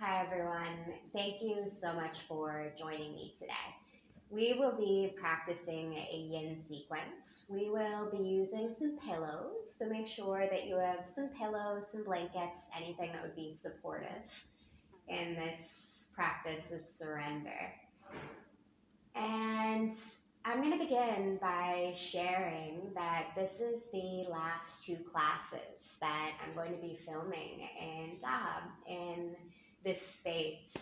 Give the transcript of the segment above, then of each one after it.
Hi, everyone. Thank you so much for joining me today. We will be practicing a yin sequence. We will be using some pillows, so make sure that you have some pillows, some blankets, anything that would be supportive in this practice of surrender. And I'm going to begin by sharing that this is the last two classes that I'm going to be filming in Dahab in this space.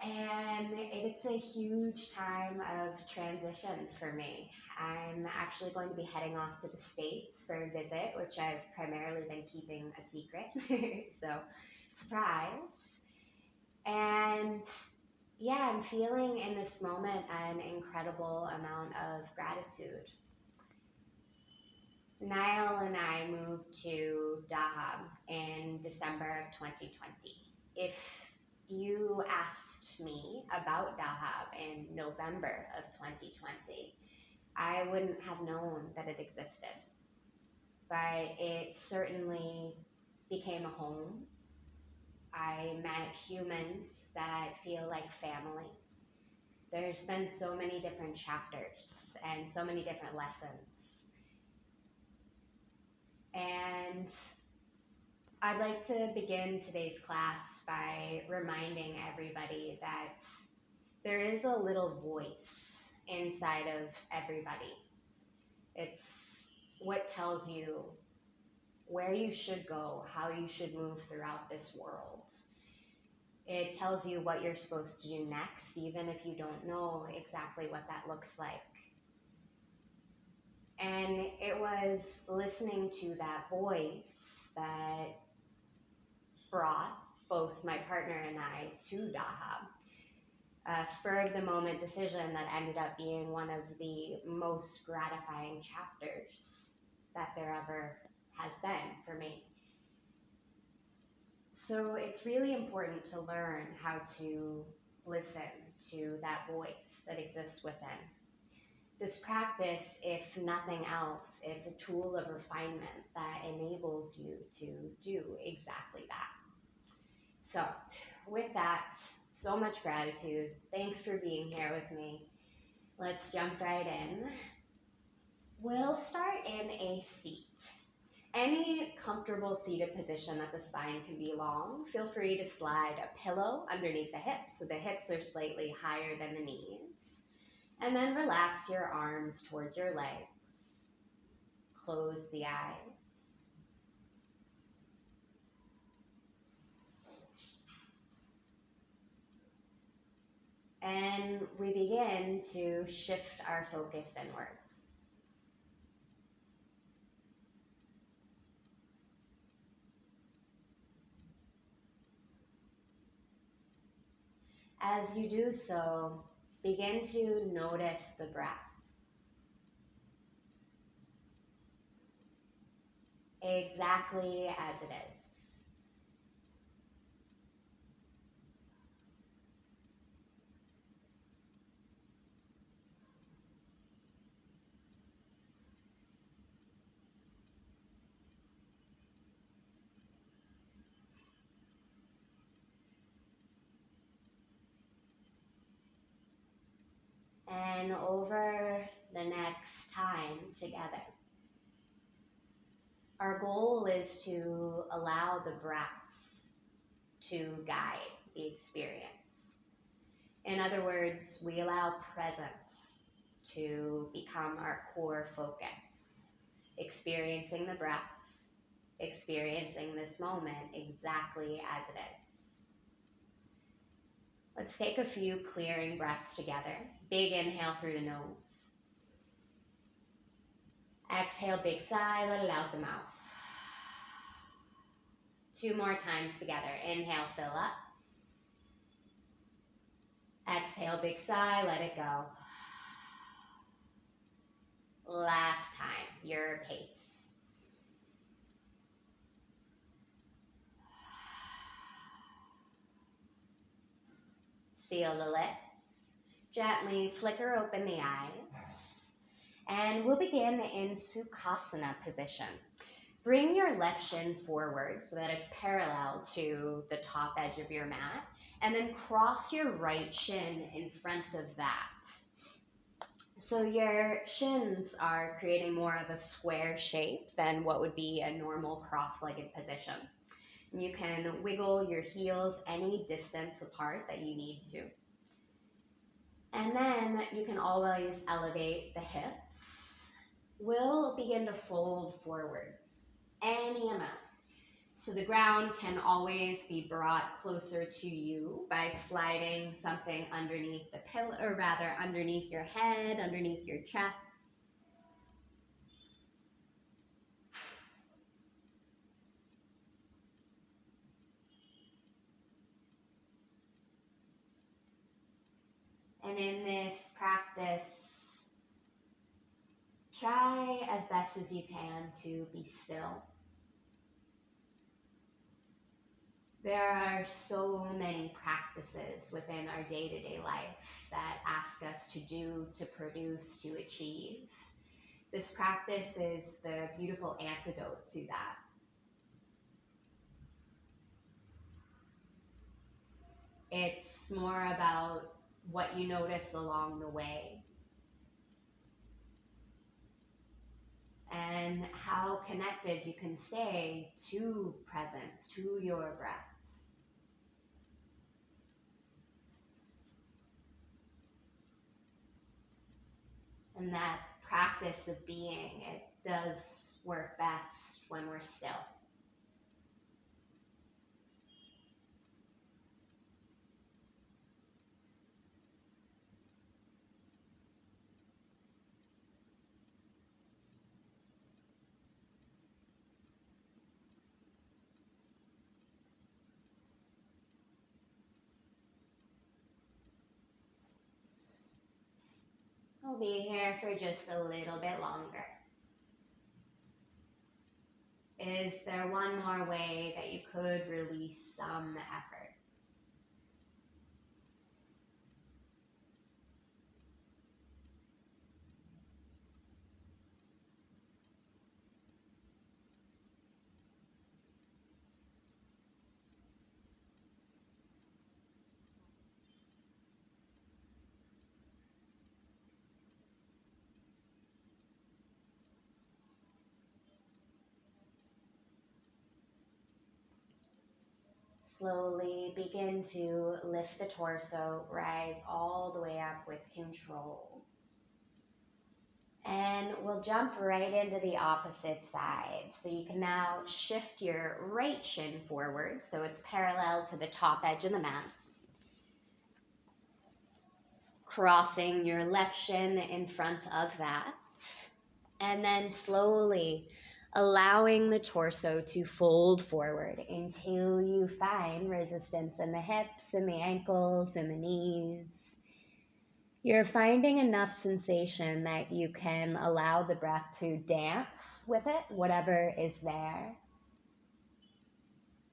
And it's a huge time of transition for me. I'm actually going to be heading off to the States for a visit, which I've primarily been keeping a secret. So, surprise. And yeah, I'm feeling in this moment an incredible amount of gratitude. Niall and I moved to Dahab in December of 2020. If you asked me about Dahab in November of 2020, I wouldn't have known that it existed. But it certainly became a home. I met humans that feel like family. There's been so many different chapters and so many different lessons. And I'd like to begin today's class by reminding everybody that there is a little voice inside of everybody. It's what tells you where you should go, how you should move throughout this world. It tells you what you're supposed to do next, even if you don't know exactly what that looks like. And it was listening to that voice that brought both my partner and I to Dahab. A spur of the moment decision that ended up being one of the most gratifying chapters that there ever has been for me. So it's really important to learn how to listen to that voice that exists within. This practice, if nothing else, it's a tool of refinement that enables you to do exactly that. So, with that, so much gratitude. Thanks for being here with me. Let's jump right in. We'll start in a seat. Any comfortable seated position that the spine can be long, feel free to slide a pillow underneath the hips so the hips are slightly higher than the knees. And then relax your arms towards your legs. Close the eyes. And we begin to shift our focus inwards. As you do so, begin to notice the breath. Exactly as it is. And over the next time together, our goal is to allow the breath to guide the experience. In other words, we allow presence to become our core focus, experiencing the breath, experiencing this moment exactly as it is. Let's take a few clearing breaths together. Big inhale through the nose. Exhale, big sigh, let it out the mouth. Two more times together. Inhale, fill up. Exhale, big sigh, let it go. Last time, your pace. Seal the lips. Gently flicker open the eyes. And we'll begin in Sukhasana position. Bring your left shin forward so that it's parallel to the top edge of your mat, and then cross your right shin in front of that. So your shins are creating more of a square shape than what would be a normal cross-legged position. You can wiggle your heels any distance apart that you need to. And then you can always elevate the hips. We'll begin to fold forward any amount. So the ground can always be brought closer to you by sliding something underneath the pillow, or rather underneath your head, underneath your chest. And in this practice, try as best as you can to be still. There are so many practices within our day-to-day life that ask us to do, to produce, to achieve. This practice is the beautiful antidote to that. It's more about what you notice along the way and how connected you can stay to presence, to your breath. And that practice of being, it does work best when we're still. I'll be here for just a little bit longer. Is there one more way that you could release some effort? Slowly begin to lift the torso, rise all the way up with control. And we'll jump right into the opposite side. So you can now shift your right shin forward so it's parallel to the top edge of the mat. Crossing your left shin in front of that. And then slowly allowing the torso to fold forward until you find resistance in the hips and the ankles and the knees. You're finding enough sensation that you can allow the breath to dance with it, whatever is there.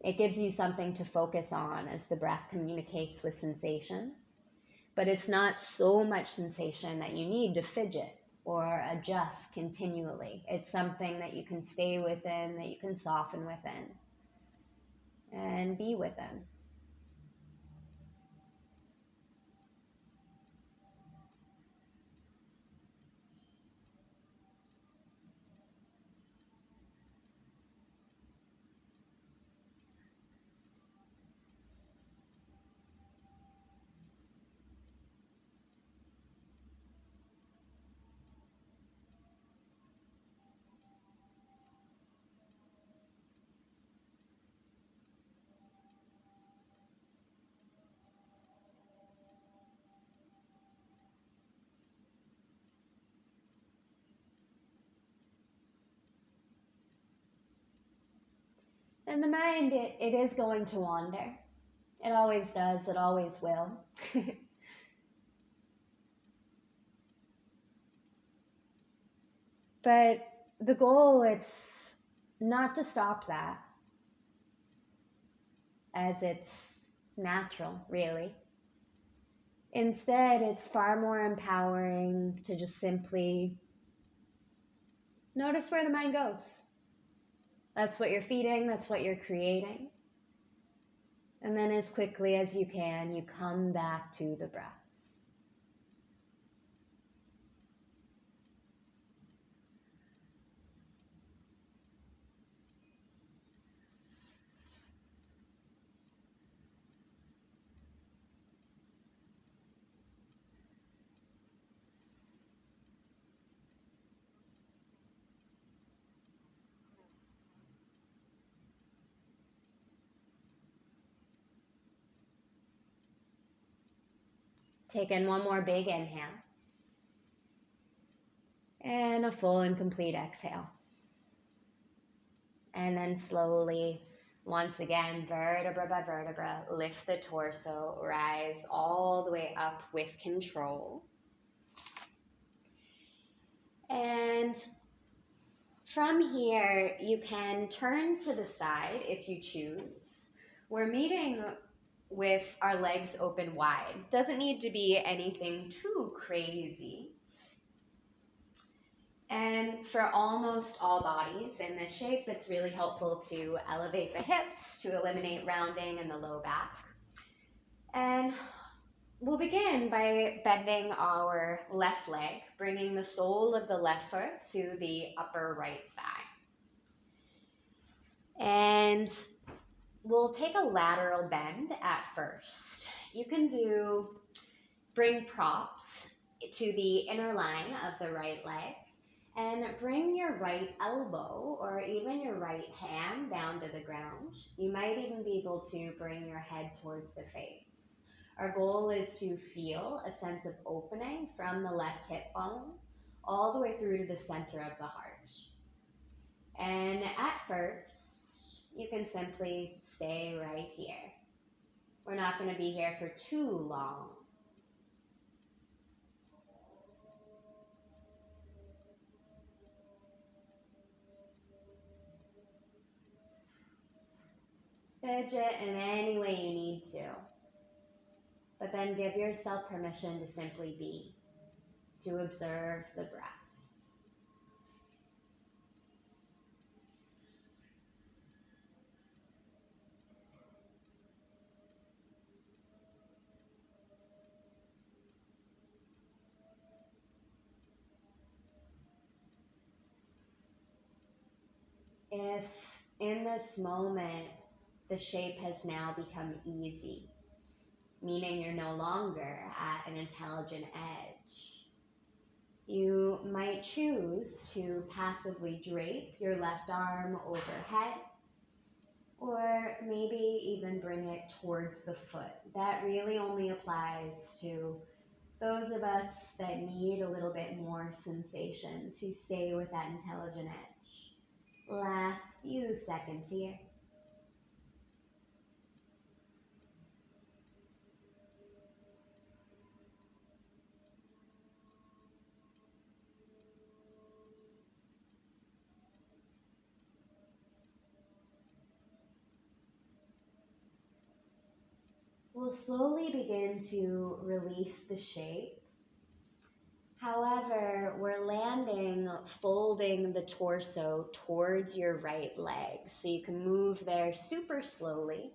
It gives you something to focus on as the breath communicates with sensation. But it's not so much sensation that you need to fidget or adjust continually. It's something that you can stay within, that you can soften within, and be within. And the mind, it is going to wander. It always does. It always will. But the goal, it's not to stop that, as it's natural, really. Instead, it's far more empowering to just simply notice where the mind goes. That's what you're feeding, that's what you're creating. And then as quickly as you can, you come back to the breath. Take in one more big inhale. And a full and complete exhale. And then slowly, once again, vertebra by vertebra, lift the torso, rise all the way up with control. And from here, you can turn to the side if you choose. We're meeting with our legs open wide. Doesn't need to be anything too crazy. And for almost all bodies in this shape, it's really helpful to elevate the hips to eliminate rounding in the low back. And we'll begin by bending our left leg, bringing the sole of the left foot to the upper right thigh. And we'll take a lateral bend at first. You can bring props to the inner line of the right leg and bring your right elbow or even your right hand down to the ground. You might even be able to bring your head towards the face. Our goal is to feel a sense of opening from the left hip bone all the way through to the center of the heart. And at first, you can simply stay right here. We're not going to be here for too long. Fidget in any way you need to, but then give yourself permission to simply be, to observe the breath. If in this moment the shape has now become easy, meaning you're no longer at an intelligent edge, you might choose to passively drape your left arm overhead, or maybe even bring it towards the foot. That really only applies to those of us that need a little bit more sensation to stay with that intelligent edge. Last few seconds here. We'll slowly begin to release the shape. However, we're landing, folding the torso towards your right leg. So you can move there super slowly.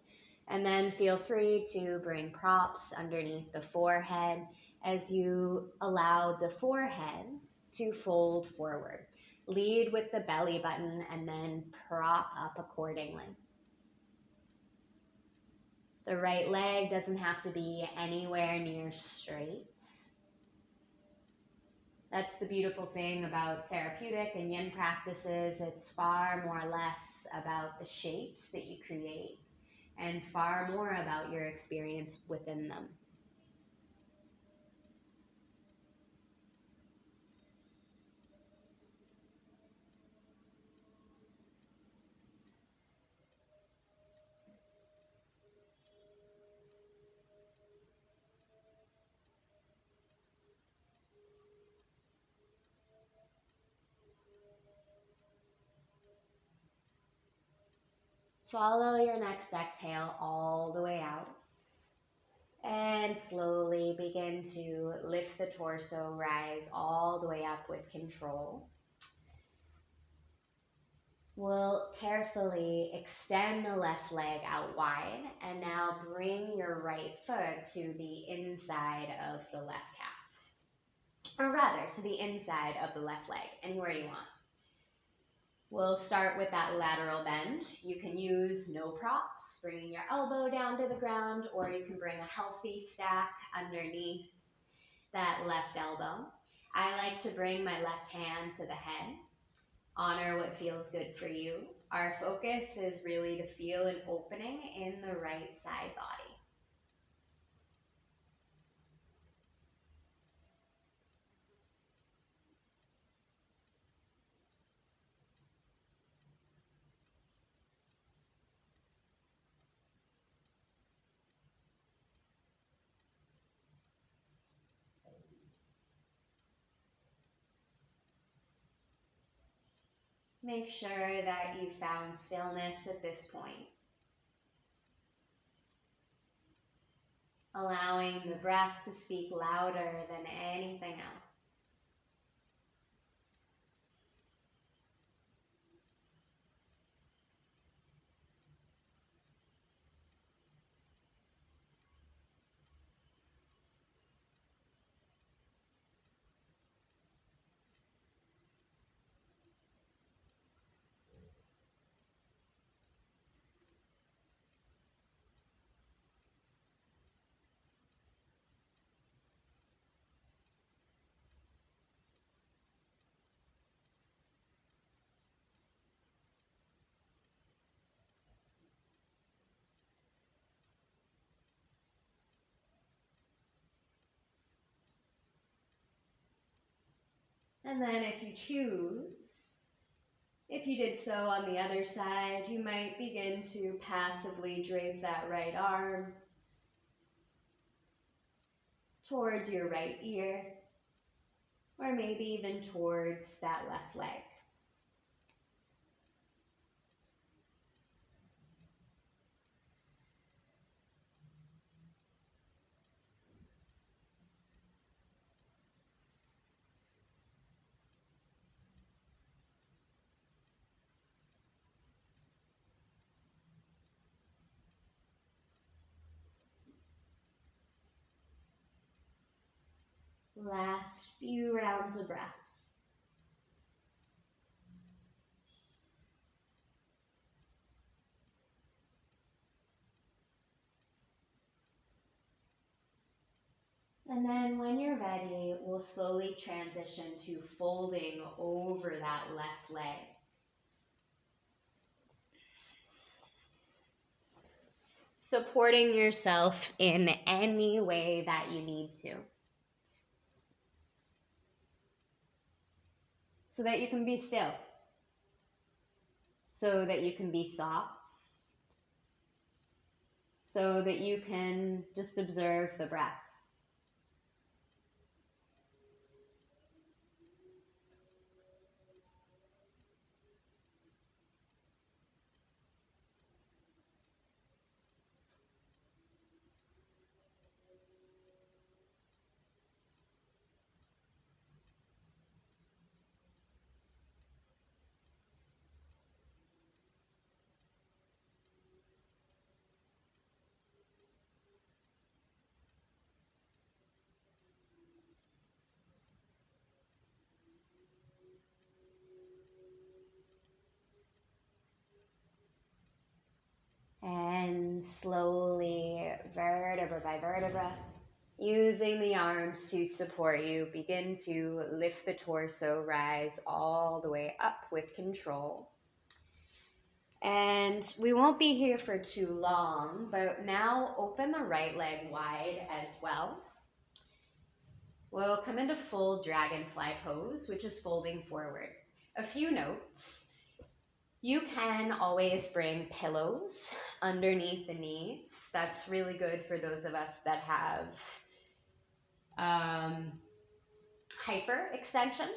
And then feel free to bring props underneath the forehead as you allow the forehead to fold forward. Lead with the belly button and then prop up accordingly. The right leg doesn't have to be anywhere near straight. That's the beautiful thing about therapeutic and yin practices. It's far more or less about the shapes that you create and far more about your experience within them. Follow your next exhale all the way out and slowly begin to lift the torso, rise all the way up with control. We'll carefully extend the left leg out wide, and now bring your right foot to the inside of the left calf. Or rather, to the inside of the left leg, anywhere you want. We'll start with that lateral bend. You can use no props, bringing your elbow down to the ground, or you can bring a healthy stack underneath that left elbow. I like to bring my left hand to the head. Honor what feels good for you. Our focus is really to feel an opening in the right side body. Make sure that you found stillness at this point. Allowing the breath to speak louder than anything else. And then if you choose, if you did so on the other side, you might begin to passively drape that right arm towards your right ear, or maybe even towards that left leg. Last few rounds of breath. And then when you're ready, we'll slowly transition to folding over that left leg. Supporting yourself in any way that you need to. So that you can be still. So that you can be soft. So that you can just observe the breath. And slowly, vertebra by vertebra, using the arms to support you, begin to lift the torso, rise all the way up with control. And we won't be here for too long, but now open the right leg wide as well. We'll come into full dragonfly pose, which is folding forward. A few notes. You can always bring pillows underneath the knees. That's really good for those of us that have hyperextension.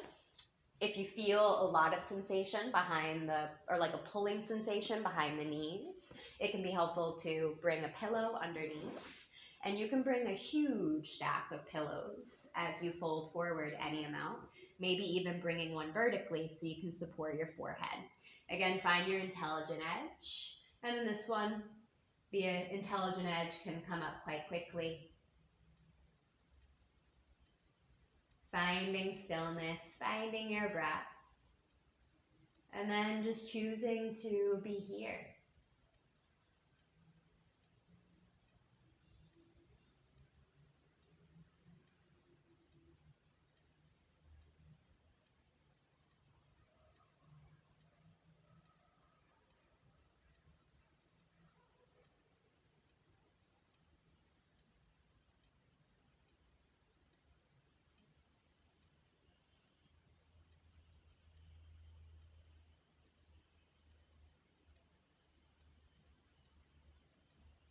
If you feel a lot of sensation behind or like a pulling sensation behind the knees, it can be helpful to bring a pillow underneath. And you can bring a huge stack of pillows as you fold forward any amount, maybe even bringing one vertically so you can support your forehead. Again, find your intelligent edge. And in this one, the intelligent edge can come up quite quickly. Finding stillness, finding your breath, and then just choosing to be here.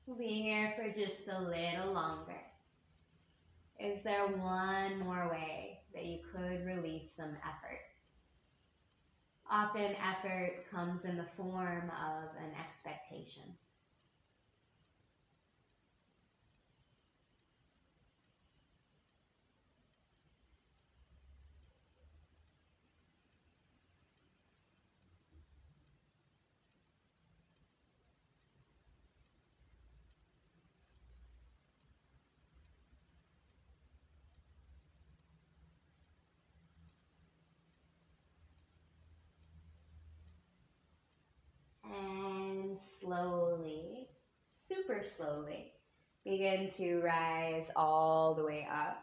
We'll be here for just a little longer. Is there one more way that you could release some effort? Often effort comes in the form of an expectation. And slowly, super slowly, begin to rise all the way up.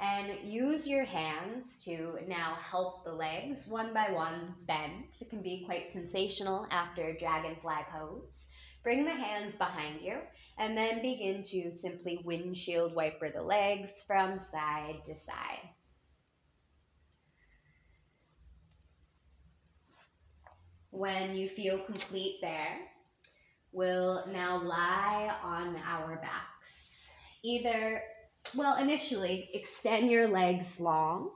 And use your hands to now help the legs one by one bend. It can be quite sensational after dragonfly pose. Bring the hands behind you and then begin to simply windshield wiper the legs from side to side. When you feel complete there, we'll now lie on our backs. Initially extend your legs long,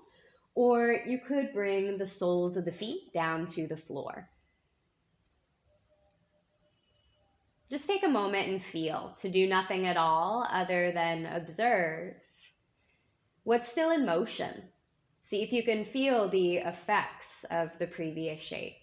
or you could bring the soles of the feet down to the floor. Just take a moment and feel, to do nothing at all other than observe what's still in motion. See if you can feel the effects of the previous shape.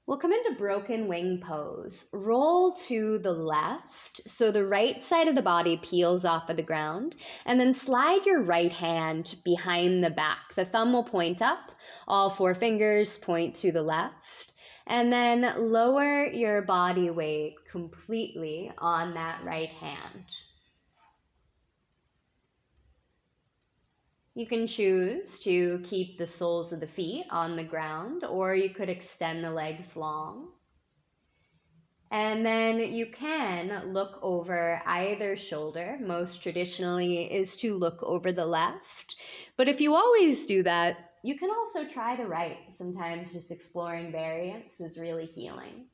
We'll come into broken wing pose. Roll to the left so the right side of the body peels off of the ground, and then slide your right hand behind the back. The thumb will point up, all four fingers point to the left, and then lower your body weight completely on that right hand. You can choose to keep the soles of the feet on the ground, or you could extend the legs long. And then you can look over either shoulder. Most traditionally is to look over the left. But if you always do that, you can also try the right. Sometimes just exploring variance is really healing.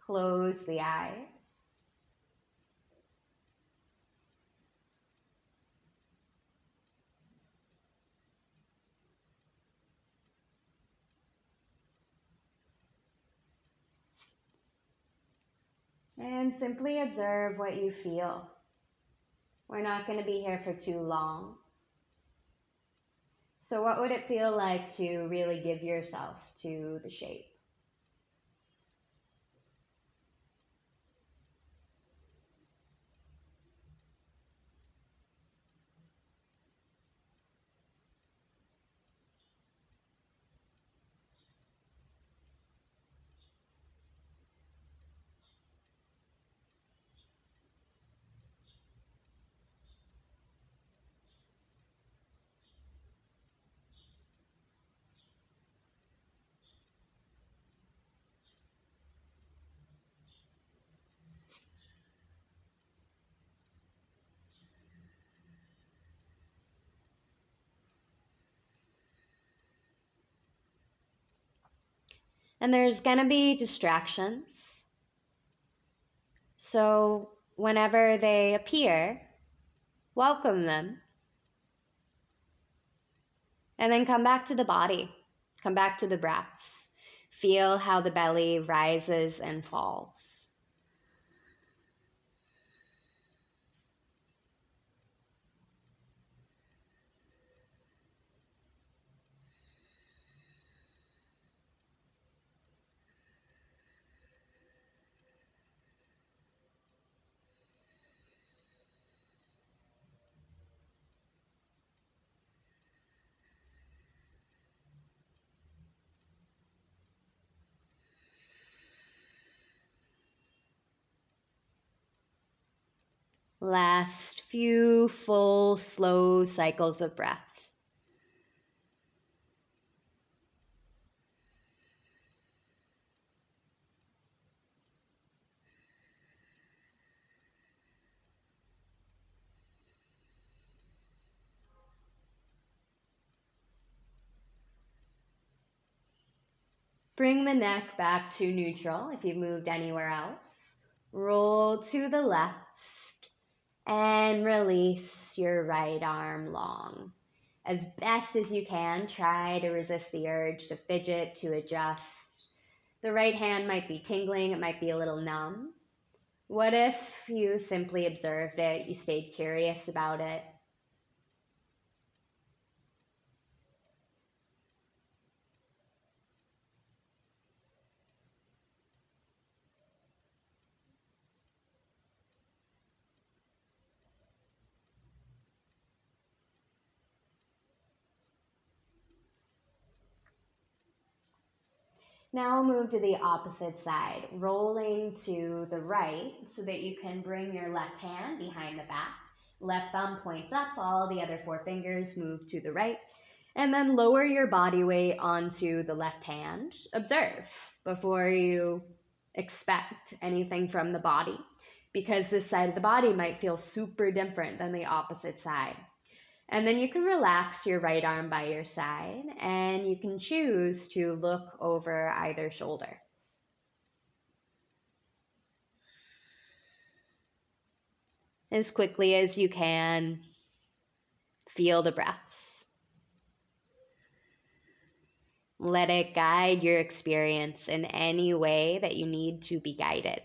Close the eyes. And simply observe what you feel. We're not going to be here for too long. So what would it feel like to really give yourself to the shape? And there's going to be distractions. So whenever they appear, welcome them. And then come back to the body. Come back to the breath. Feel how the belly rises and falls. Last few full, slow cycles of breath. Bring the neck back to neutral if you've moved anywhere else. Roll to the left and release your right arm long. As best as you can, try to resist the urge to fidget, to adjust. The right hand might be tingling, it might be a little numb. What if you simply observed it, you stayed curious about it? Now move to the opposite side, rolling to the right so that you can bring your left hand behind the back. Left thumb points up, all the other 4 fingers move to the right, and then lower your body weight onto the left hand. Observe before you expect anything from the body, because this side of the body might feel super different than the opposite side. And then you can relax your right arm by your side and you can choose to look over either shoulder. As quickly as you can, feel the breath. Let it guide your experience in any way that you need to be guided.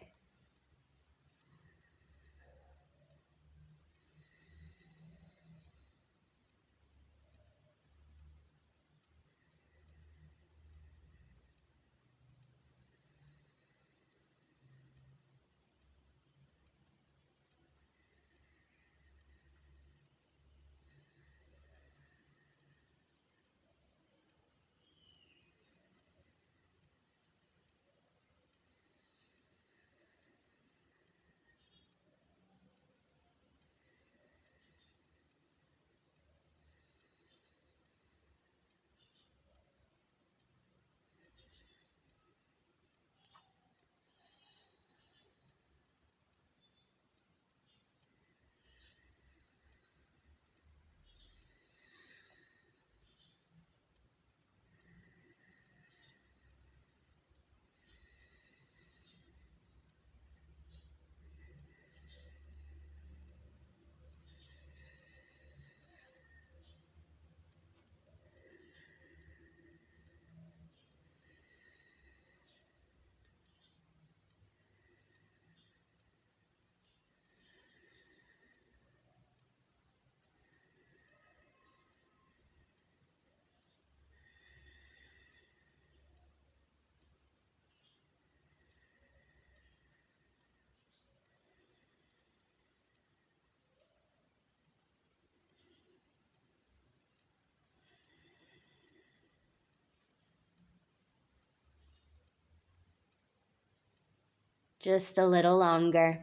Just a little longer.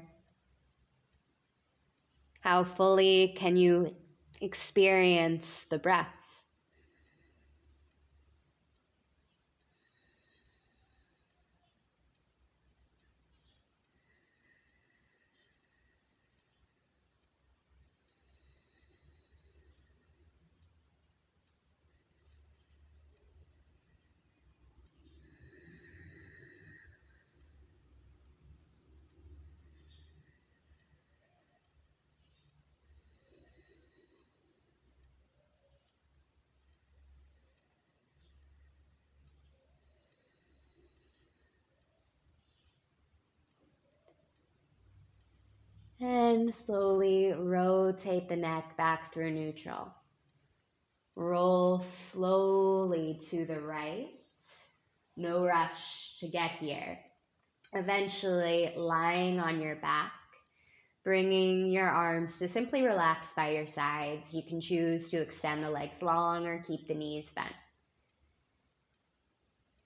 How fully can you experience the breath? then slowly rotate the neck back through neutral. Roll slowly to the right. No rush to get here. Eventually lying on your back, bringing your arms to simply relax by your sides. You can choose to extend the legs long or keep the knees bent.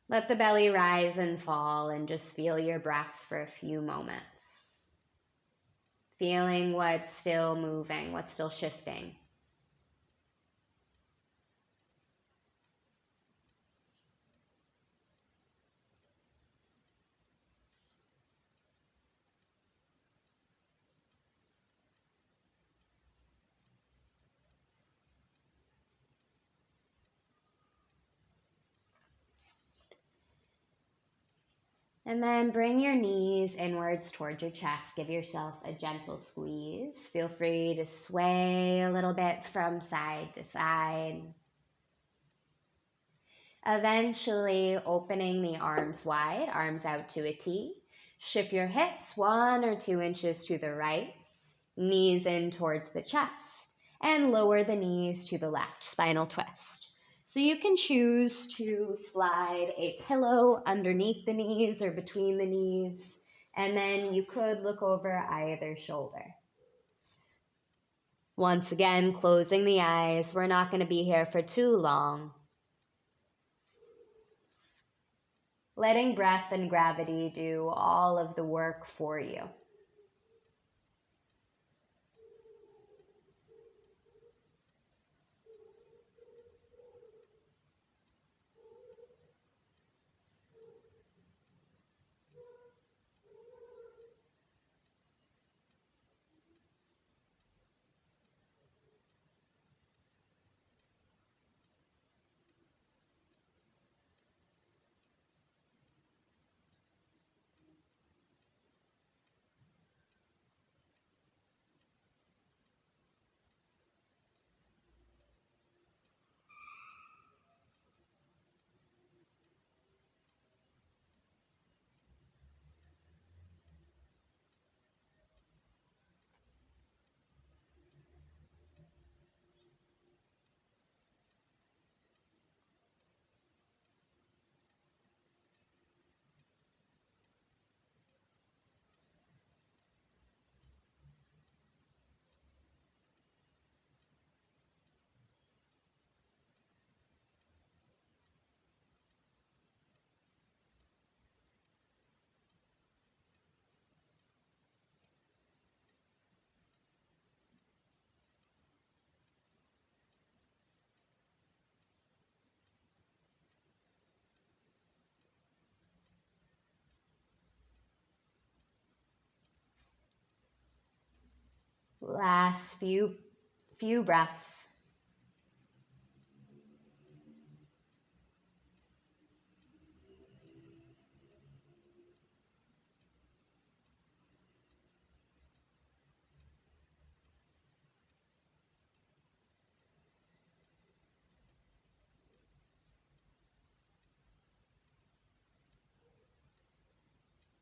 Let the belly rise and fall and just feel your breath for a few moments. Feeling what's still moving, what's still shifting. And then bring your knees inwards towards your chest. Give yourself a gentle squeeze. Feel free to sway a little bit from side to side. Eventually opening the arms wide, arms out to a T. Shift your hips 1 or 2 inches to the right, knees in towards the chest, and lower the knees to the left, spinal twist. So you can choose to slide a pillow underneath the knees or between the knees, and then you could look over either shoulder. Once again, closing the eyes. We're not going to be here for too long. Letting breath and gravity do all of the work for you. Last few breaths.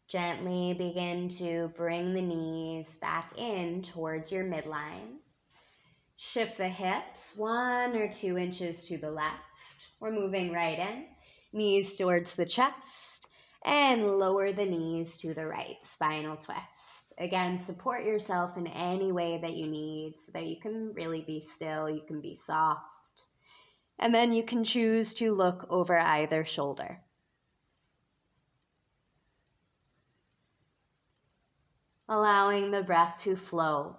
Gently begin to bring the knees back in towards your midline. Shift the hips 1 or 2 inches to the left. We're moving right in. Knees towards the chest and lower the knees to the right, spinal twist. Again, support yourself in any way that you need so that you can really be still, you can be soft. And then you can choose to look over either shoulder. Allowing the breath to flow.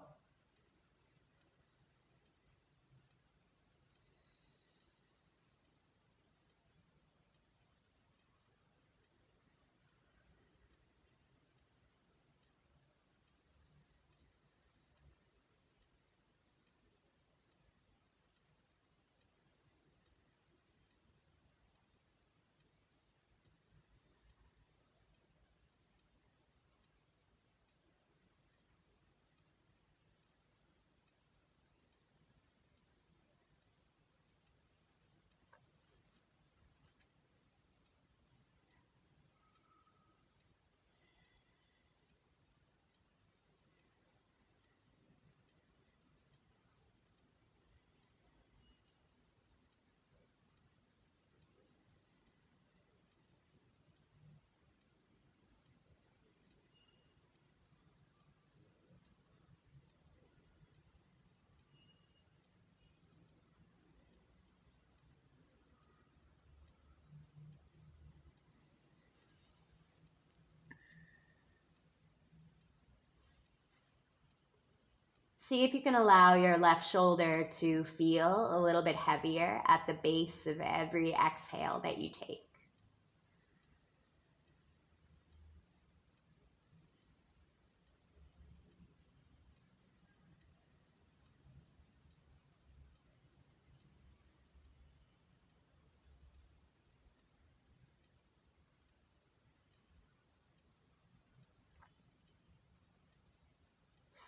See if you can allow your left shoulder to feel a little bit heavier at the base of every exhale that you take.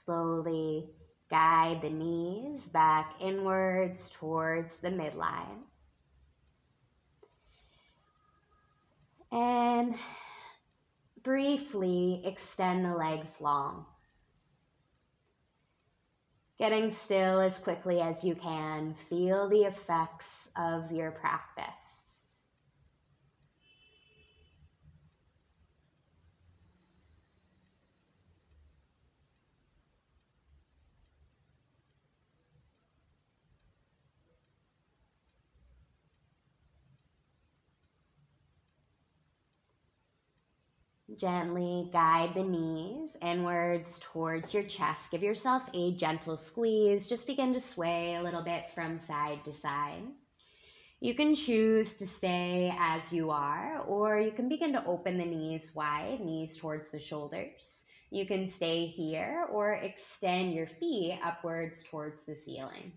Slowly guide the knees back inwards towards the midline. And briefly extend the legs long. Getting still as quickly as you can, feel the effects of your practice. Gently guide the knees inwards towards your chest. Give yourself a gentle squeeze. Just begin to sway a little bit from side to side. You can choose to stay as you are, or you can begin to open the knees wide, knees towards the shoulders. You can stay here or extend your feet upwards towards the ceiling.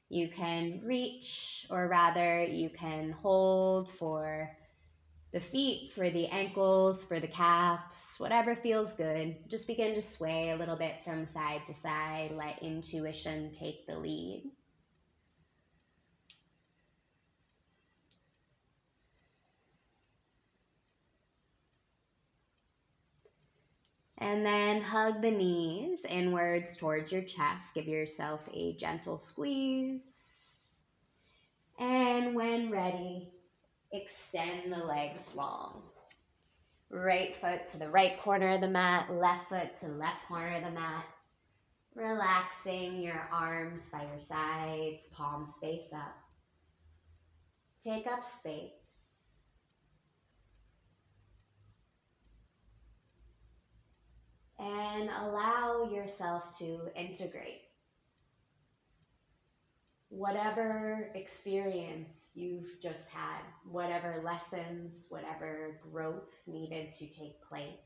You can reach, or rather you can hold for the feet, for the ankles, for the calves, whatever feels good. Just begin to sway a little bit from side to side. Let intuition take the lead. And then hug the knees inwards towards your chest. Give yourself a gentle squeeze. And when ready, extend the legs long. Right foot to the right corner of the mat, left foot to left corner of the mat. Relaxing your arms by your sides, palms face up. Take up space. And allow yourself to integrate whatever experience you've just had, whatever lessons, whatever growth needed to take place.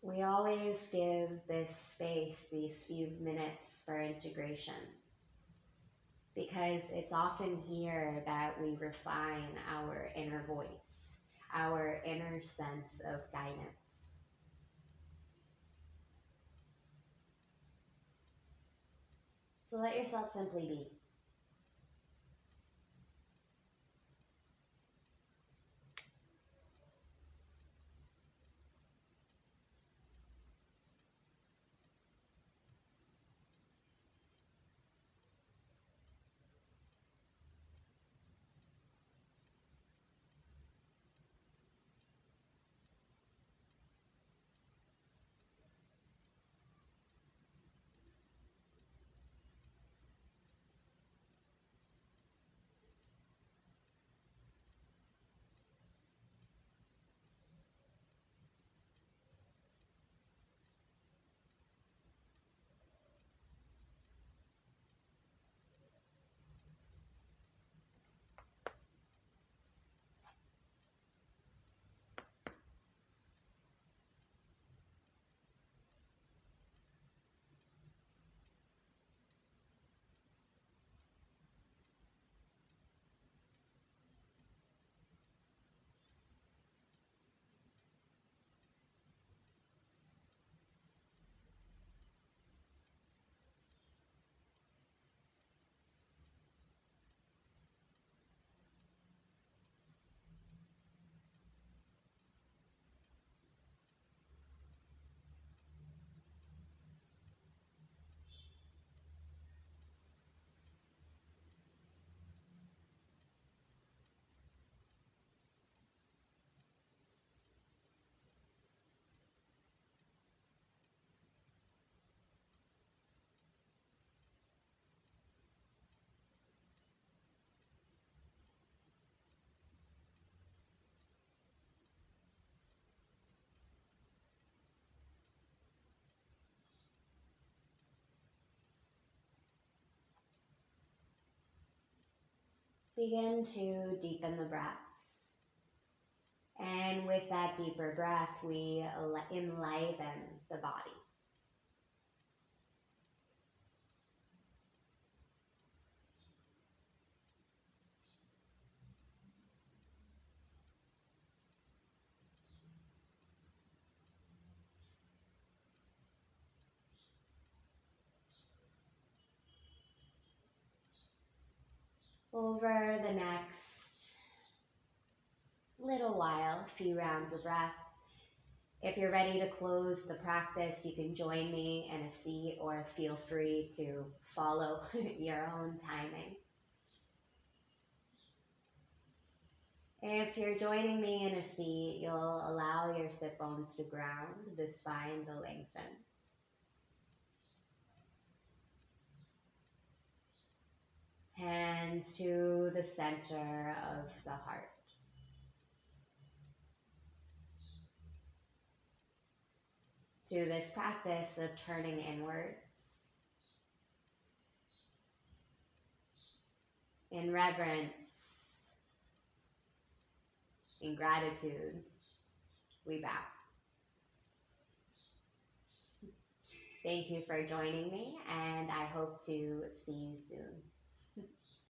We always give this space, these few minutes for integration, because it's often here that we refine our inner voice, our inner sense of guidance. So let yourself simply be. begin to deepen the breath. And with that deeper breath, we enliven the body. Over the next little while, a few rounds of breath, if you're ready to close the practice, you can join me in a seat or feel free to follow your own timing. If you're joining me in a seat, you'll allow your sit bones to ground, the spine to lengthen. Hands to the center of the heart. To this practice of turning inwards, in reverence, in gratitude, we bow. Thank you for joining me, and I hope to see you soon.